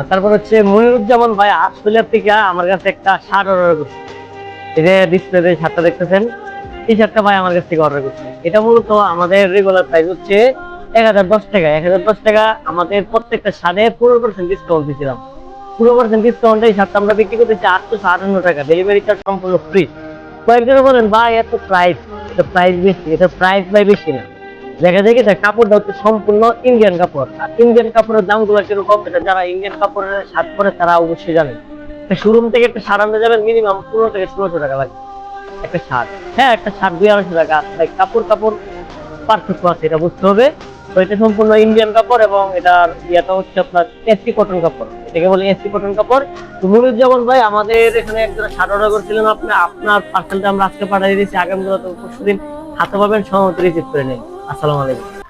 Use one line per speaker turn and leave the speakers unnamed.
তারপর হচ্ছে মনিরুজ্জামান ভাই আশুলিয়া থেকে আমার কাছে একটা শার্ট অর্ডার করছে। এই যে ডিসপ্লেতে শার্টটা দেখতেছেন, এই শার্টটা ভাই আমার কাছ থেকে অর্ডার করছে। এটা মূলত আমাদের রেগুলার প্রাইস হচ্ছে 1010 টাকা। 1010 টাকা আমাদের প্রত্যেকটা শার্টে 15% ডিসকাউন্ট দিয়েছিলাম। 15% ডিসকাউন্টে এই শার্টটা আমরা বিক্রি করতেছি 858 টাকা। ডেলিভারি চার্জ সম্পূর্ণ ফ্রি। কয়েকজন বলেন ভাই এত প্রাইস, এটা প্রাইস বেশি। এটা প্রাইস ভাই বেশি না, দেখা যায় কি কাপড়টা হচ্ছে সম্পূর্ণ ইন্ডিয়ান কাপড়। আর ইন্ডিয়ান কাপড়ের দাম গুলো কিরকম, এটা যারা ইন্ডিয়ান কাপড়ের শার্ট পরে তারা অবশ্যই জানে। শোরুম থেকে একটা শার্ট আনতে যাবেন মিনিমাম 15 থেকে 1600 টাকা লাগে একটা শার্ট। হ্যাঁ, একটা শার্ট 200-250 টাকা। ভাই কাপড় কাপড় পার্থক্য আছে, এটা বুঝতে হবে। তো এটা সম্পূর্ণ ইন্ডিয়ান কাপড় এবং এটার ইয়েটা হচ্ছে আপনার এসি কটন কাপড়, এটাকে বলে এসি কটন কাপড়। তো মনিরুজ্জামান ভাই আমাদের এখানে একজন শার্ট অর্ডার করেছিলেন, আপনার পার্সেলটা আমরা আজকে পাঠিয়ে দিয়েছি। আগামী পরশুদিন হাতে পাবেন, সময় রিসিভ করে নিন। আসসালামু আলাইকুম।